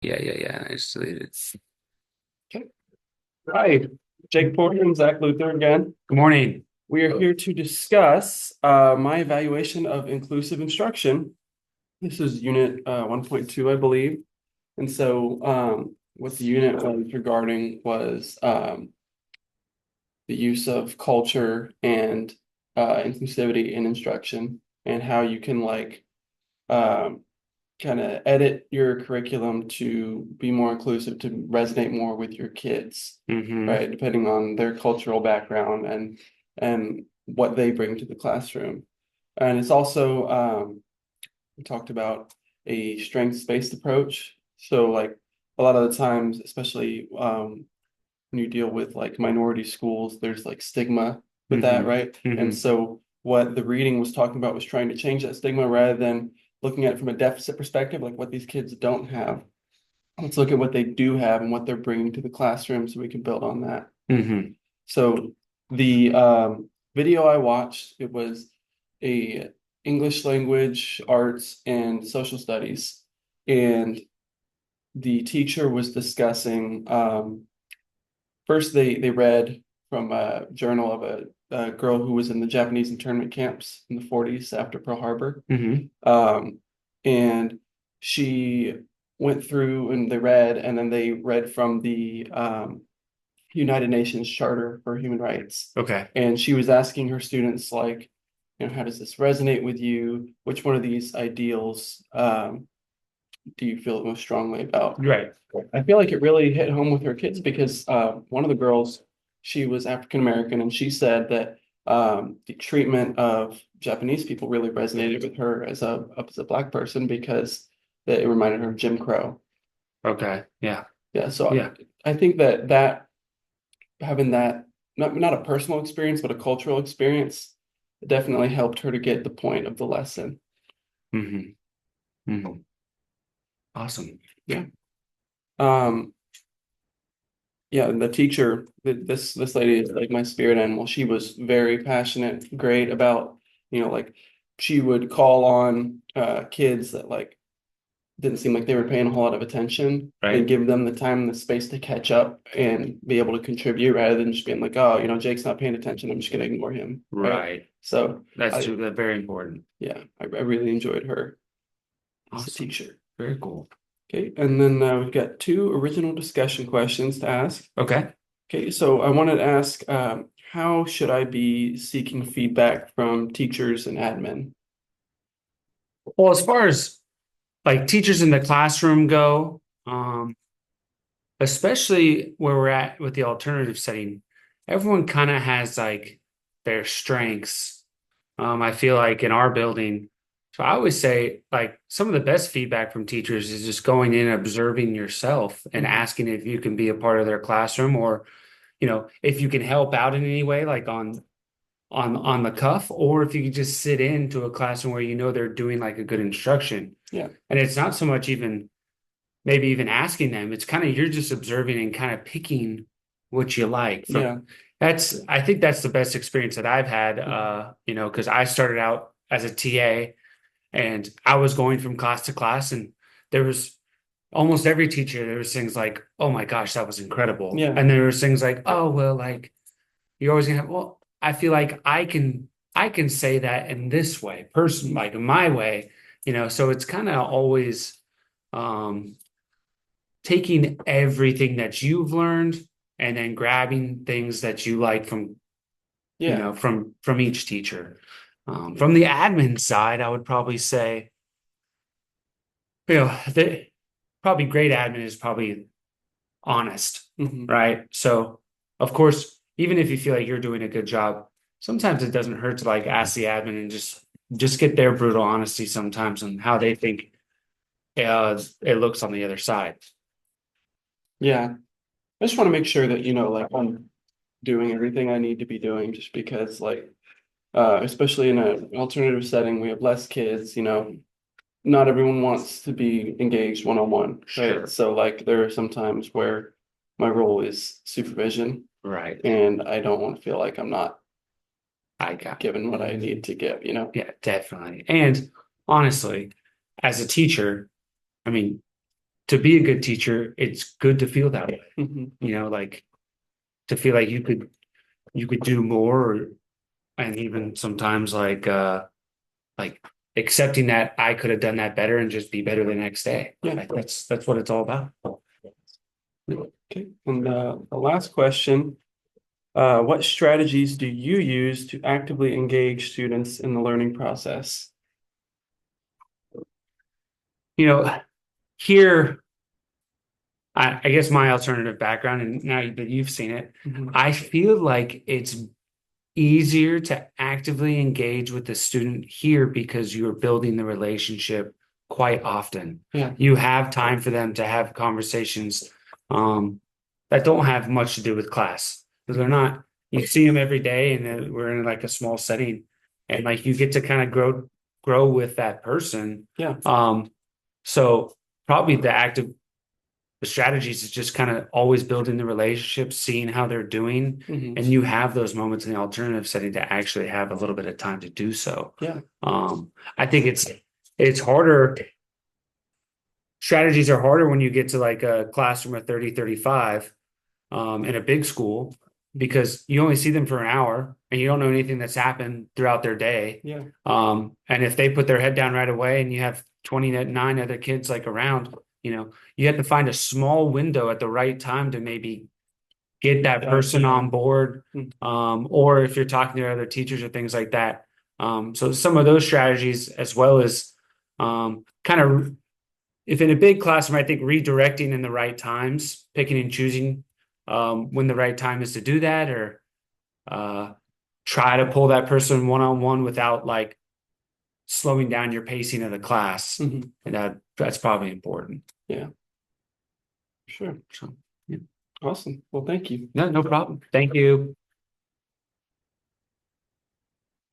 Yeah. I just deleted. Okay. Hi, Jake Porter and Zach Luther again. Good morning. We are here to discuss my evaluation of inclusive instruction. This is unit 1.2, I believe. And so what the unit was regarding was the use of culture and inclusivity in instruction and how you can um, kind of edit your curriculum to be more inclusive, to resonate more with your kids, Hmm. right? Depending on their cultural background and what they bring to the classroom. And it's also we talked about a strengths-based approach. So like a lot of the times, especially when you deal with like minority schools, there's like stigma with that, Hmm. right? And Hmm. so what the reading was talking about was trying to change that stigma rather than looking at it from a deficit perspective, like what these kids don't have. Let's look at what they do have and what they're bringing to the classroom so we can build on that. Hmm. So the video I watched, it was a English language, arts, and social studies. And the teacher was discussing first, they read from a journal of a girl who was in the Japanese internment camps in the 40s after Pearl Harbor. Hmm. Um, and she went through and they read, and then they read from the United Nations Charter for Human Rights. Okay. And she was asking her students, like, how does this resonate with you? Which one of these ideals do you feel most strongly about? Right. I feel like it really hit home with her kids because one of the girls, she was African American, and she said that the treatment of Japanese people really resonated with her as a black person because that it reminded her of Jim Crow. Okay. Yeah. Yeah, so Yeah. I think that having that not a personal experience but a cultural experience definitely helped her to get the point of the lesson. Hmm. Hmm. Awesome. Yeah. Um, Yeah, and the teacher, this lady is like my spirit animal. She was very passionate, great about, like she would call on kids that like didn't seem like they were paying a whole lot of attention and Right. give them the time and the space to catch up and be able to contribute rather than just being like, oh, Jake's not paying attention. I'm just gonna ignore him. Right. Right. So That's I true. That's very important. yeah, I really enjoyed her as a Awesome. teacher. Very cool. Okay, and then we've got two original discussion questions to ask. Okay. Okay, so I wanted to ask, how should I be seeking feedback from teachers and admin? Well, as far as like teachers in the classroom go, especially where we're at with the alternative setting, everyone kind of has like their strengths. I feel like in our building, so I always say like some of the best feedback from teachers is just going in and observing yourself and Mhm. asking if you can be a part of their classroom or, if you can help out in any way, like on the cuff, or if you could just sit into a classroom where they're doing like a good instruction. Yeah, And it's not so much even maybe even asking them. It's kind of you're just observing and kind of picking what you like from yeah, I think that's the best experience that I've had, mhm, because I started out as a TA and I was going from class to class and there was almost every teacher, there was things like, oh my gosh, that was incredible. yeah, And there was things like, oh, well, like you're always gonna have, well, I feel like I can say that in this way, person like in my way, so it's kind of always um taking everything that you've learned and then grabbing things that you like from yeah, from each teacher. From the admin side, I would probably say, the probably great admin is probably honest, hmm, right? So, of course, even if you feel like you're doing a good job, sometimes it doesn't hurt to like ask the admin and just get their brutal honesty sometimes on how they think it looks on the other side. yeah. I just want to make sure that, like I'm doing everything I need to be doing just because like, especially in an alternative setting, we have less kids, not everyone wants to be engaged one-on-one, right? Sure. So like there are some times where my role is supervision Right. and I don't want to feel like I'm not I got given what I need to give. Yeah, definitely. And honestly, as a teacher, I mean, to be a good teacher, it's good to feel that way, Mhm. you know, like to feel like you could do more and even sometimes like accepting that I could have done that better and just be better the next day. Yeah. Like that's what it's all about. Okay, and the last question, what strategies do you use to actively engage students in the learning process? You know, here I guess my alternative background, and now that you've seen it, Mhm. I feel like it's easier to actively engage with the student here because you're building the relationship quite often. Yeah. You have time for them to have conversations that don't have much to do with class because they're not, you see them every day and then we're in like a small setting and like you get to kind of grow with that person. Yeah. So probably the strategies is just kind of always building the relationship, seeing how they're doing, Mhm. and you have those moments in the alternative setting to actually have a little bit of time to do so. Yeah. I think it's harder. Strategies are harder when you get to like a classroom of 30, 35 in a big school because you only see them for an hour and you don't know anything that's happened throughout their day. Yeah. And if they put their head down right away and you have 29 other kids like around, you know, you have to find a small window at the right time to maybe get that person on board. Or if you're talking to other teachers or things like that. So some of those strategies, as well as kind of if in a big classroom, I think redirecting in the right times, picking and choosing when the right time is to do that, or uh, try to pull that person one on one without like slowing down your pacing of the class. Mhm. And that's probably important. Yeah. Sure. So, yeah. Awesome. Well, thank you. No problem. Thank you.